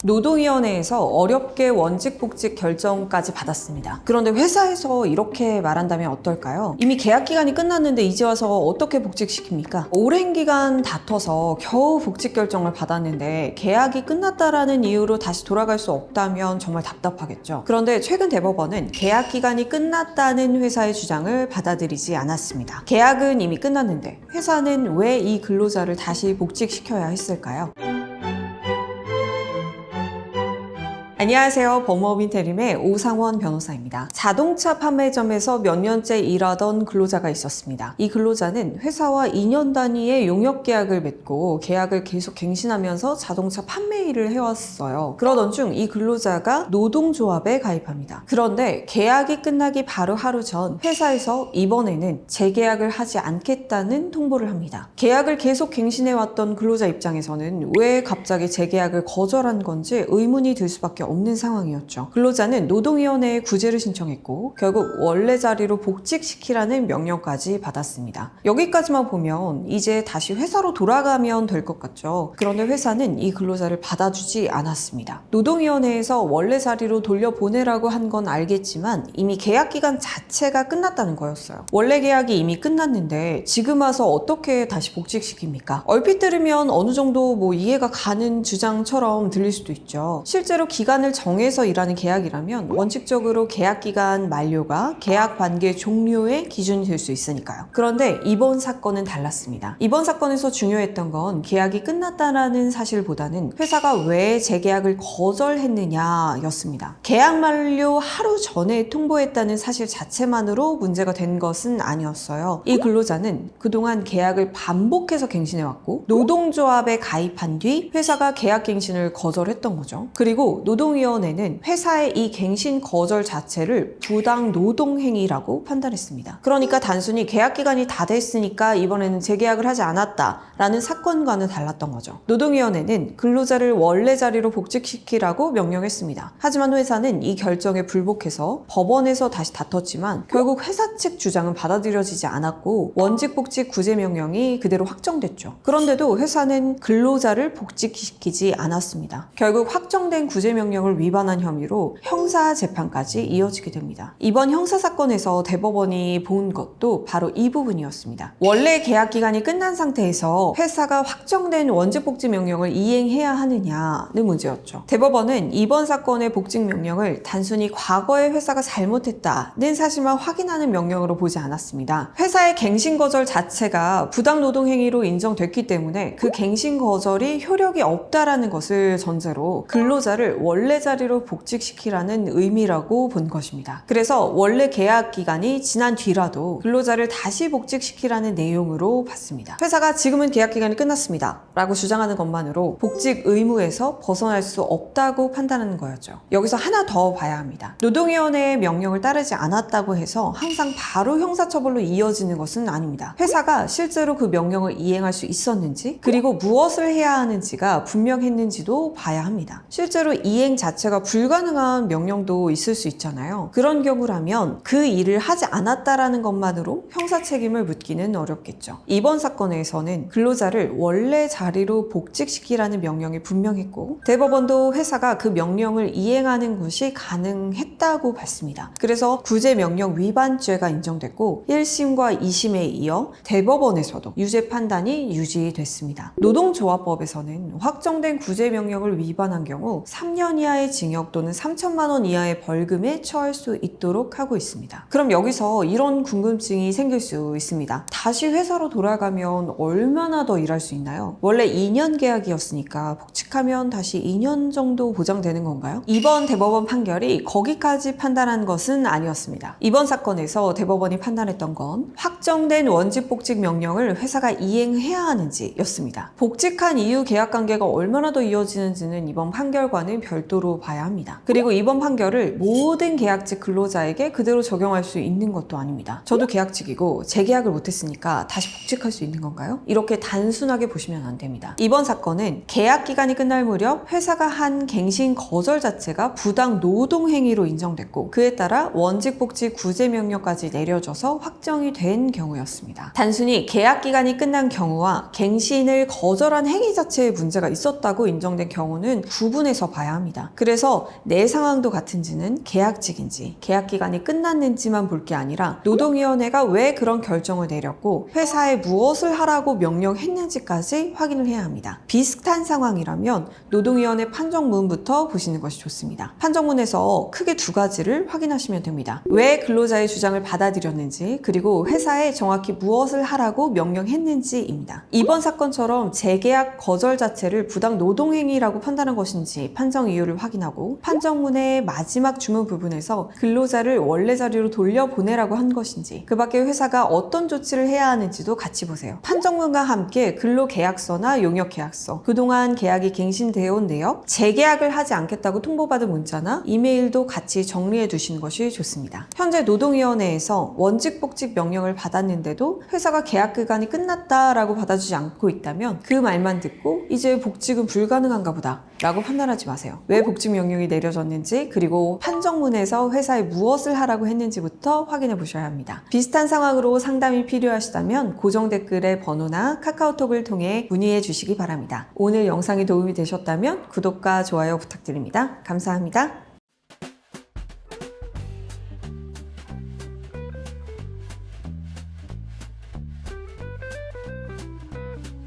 노동위원회에서 어렵게 원직 복직 결정까지 받았습니다. 그런데 회사에서 이렇게 말한다면 어떨까요? 이미 계약 기간이 끝났는데 이제 와서 어떻게 복직시킵니까? 오랜 기간 다퉈서 겨우 복직 결정을 받았는데 계약이 끝났다라는 이유로 다시 돌아갈 수 없다면 정말 답답하겠죠. 그런데 최근 대법원은 계약 기간이 끝났다는 회사의 주장을 받아들이지 않았습니다. 계약은 이미 끝났는데 회사는 왜 이 근로자를 다시 복직시켜야 했을까요? 안녕하세요. 법무법인 대림의 오상원 변호사입니다. 자동차 판매점에서 몇 년째 일하던 근로자가 있었습니다. 이 근로자는 회사와 2년 단위의 용역 계약을 맺고 계약을 계속 갱신하면서 자동차 판매 일을 해왔어요. 그러던 중 이 근로자가 노동조합에 가입합니다. 그런데 계약이 끝나기 바로 하루 전 회사에서 이번에는 재계약을 하지 않겠다는 통보를 합니다. 계약을 계속 갱신해왔던 근로자 입장에서는 왜 갑자기 재계약을 거절한 건지 의문이 들 수밖에 없는 상황이었죠. 근로자는 노동위원회에 구제를 신청했고 결국 원래 자리로 복직시키라는 명령까지 받았습니다. 여기까지만 보면 이제 다시 회사로 돌아가면 될 것 같죠. 그런데 회사는 이 근로자를 받아주지 않았습니다. 노동위원회에서 원래 자리로 돌려보내라고 한 건 알겠지만 이미 계약 기간 자체가 끝났다는 거였어요. 원래 계약이 이미 끝났는데 지금 와서 어떻게 다시 복직시킵니까? 얼핏 들으면 어느 정도 이해가 가는 주장처럼 들릴 수도 있죠. 실제로 기간을 정해서 일하는 계약이라면 원칙적으로 계약 기간 만료가 계약 관계 종료의 기준이 될 수 있으니까요. 그런데 이번 사건은 달랐습니다. 이번 사건에서 중요했던 건 계약이 끝났다라는 사실보다는 회사가 왜 재계약을 거절했느냐였습니다. 계약 만료 하루 전에 통보했다는 사실 자체만으로 문제가 된 것은 아니었어요. 이 근로자는 그동안 계약을 반복해서 갱신해왔고 노동조합에 가입한 뒤 회사가 계약 갱신을 거절했던 거죠. 그리고 노동위원회는 회사의 이 갱신 거절 자체를 부당 노동행위라고 판단했습니다. 그러니까 단순히 계약 기간이 다 됐으니까 이번에는 재계약을 하지 않았다라는 사건과는 달랐던 거죠. 노동위원회는 근로자를 원래 자리로 복직시키라고 명령했습니다. 하지만 회사는 이 결정에 불복해서 법원에서 다시 다퉜지만 결국 회사 측 주장은 받아들여지지 않았고 원직 복직 구제 명령이 그대로 확정됐죠. 그런데도 회사는 근로자를 복직시키지 않았습니다. 결국 확정된 구제 명령을 위반한 혐의로 형사 재판까지 이어지게 됩니다. 이번 형사 사건에서 대법원이 본 것도 바로 이 부분이었습니다. 원래 계약 기간이 끝난 상태에서 회사가 확정된 원직 복직 명령을 이행해야 하느냐는 문제였죠. 대법원은 이번 사건의 복직 명령을 단순히 과거에 회사가 잘못했다는 사실만 확인하는 명령으로 보지 않았습니다. 회사의 갱신 거절 자체가 부당 노동 행위로 인정됐기 때문에 그 갱신 거절이 효력이 없다라는 것을 전제로 근로자를 원래 자리로 복직시키라는 의미라고 본 것입니다. 그래서 원래 계약 기간이 지난 뒤라도 근로자를 다시 복직시키라는 내용으로 봤습니다. 회사가 지금은 계약 기간이 끝났습니다 라고 주장하는 것만으로 복직 의무에서 벗어날 수 없다고 판단하는 거였죠. 여기서 하나 더 봐야 합니다. 노동위원회의 명령을 따르지 않았다고 해서 항상 바로 형사처벌로 이어지는 것은 아닙니다. 회사가 실제로 그 명령을 이행할 수 있었는지 그리고 무엇을 해야 하는지가 분명했는지도 봐야 합니다. 실제로 이행 자체가 불가능한 명령도 있을 수 있잖아요. 그런 경우라면 그 일을 하지 않았다라는 것만으로 형사 책임을 묻기는 어렵겠죠. 이번 사건에서는 근로자를 원래 자리로 복직시키라는 명령이 분명했고 대법원도 회사가 그 명령을 이행하는 것이 가능했다고 봤습니다. 그래서 구제 명령 위반죄가 인정됐고 1심과 2심에 이어 대법원에서도 유죄 판단이 유지됐습니다. 노동조합법에서는 확정된 구제 명령을 위반한 경우 3년 이하의 징역 또는 3천만 원 이하의 벌금에 처할 수 있도록 하고 있습니다. 그럼 여기서 이런 궁금증이 생길 수 있습니다. 다시 회사로 돌아가면 얼마나 더 일할 수 있나요? 원래 2년 계약이었으니까 복직하면 다시 2년 정도 보장되는 건가요? 이번 대법원 판결이 거기까지 판단한 것은 아니었습니다. 이번 사건에서 대법원이 판단했던 건 확정된 원직 복직 명령을 회사가 이행해야 하는지였습니다. 복직한 이후 계약 관계가 얼마나 더 이어지는지는 이번 판결과는 별도 별도로 봐야 합니다. 그리고 이번 판결을 모든 계약직 근로자에게 그대로 적용할 수 있는 것도 아닙니다. 저도 계약직이고 재계약을 못했으니까 다시 복직할 수 있는 건가요? 이렇게 단순하게 보시면 안 됩니다. 이번 사건은 계약 기간이 끝날 무렵 회사가 한 갱신 거절 자체가 부당 노동 행위로 인정됐고 그에 따라 원직 복직 구제 명령까지 내려져서 확정이 된 경우였습니다. 단순히 계약 기간이 끝난 경우와 갱신을 거절한 행위 자체에 문제가 있었다고 인정된 경우는 구분해서 봐야 합니다. 그래서 내 상황도 같은지는 계약직인지 계약 기간이 끝났는지만 볼 게 아니라 노동위원회가 왜 그런 결정을 내렸고 회사에 무엇을 하라고 명령했는지까지 확인을 해야 합니다. 비슷한 상황이라면 노동위원회 판정문부터 보시는 것이 좋습니다. 판정문에서 크게 두 가지를 확인하시면 됩니다. 왜 근로자의 주장을 받아들였는지 그리고 회사에 정확히 무엇을 하라고 명령했는지입니다. 이번 사건처럼 재계약 거절 자체를 부당 노동행위라고 판단한 것인지 판정 이유를 확인하고 판정문의 마지막 주문 부분에서 근로자를 원래 자리로 돌려보내라고 한 것인지 그 밖에 회사가 어떤 조치를 해야 하는지도 같이 보세요. 판정문과 함께 근로계약서나 용역계약서, 그동안 계약이 갱신되어 온 내역, 재계약을 하지 않겠다고 통보받은 문자나 이메일도 같이 정리해 두시는 것이 좋습니다. 현재 노동위원회에서 원직 복직 명령을 받았는데도 회사가 계약 기간이 끝났다라고 받아주지 않고 있다면 그 말만 듣고 이제 복직은 불가능한가 보다 라고 판단하지 마세요. 왜 복직 명령이 내려졌는지 그리고 판정문에서 회사에 무엇을 하라고 했는지부터 확인해 보셔야 합니다. 비슷한 상황으로 상담이 필요하시다면 고정 댓글의 번호나 카카오톡을 통해 문의해 주시기 바랍니다. 오늘 영상이 도움이 되셨다면 구독과 좋아요 부탁드립니다. 감사합니다.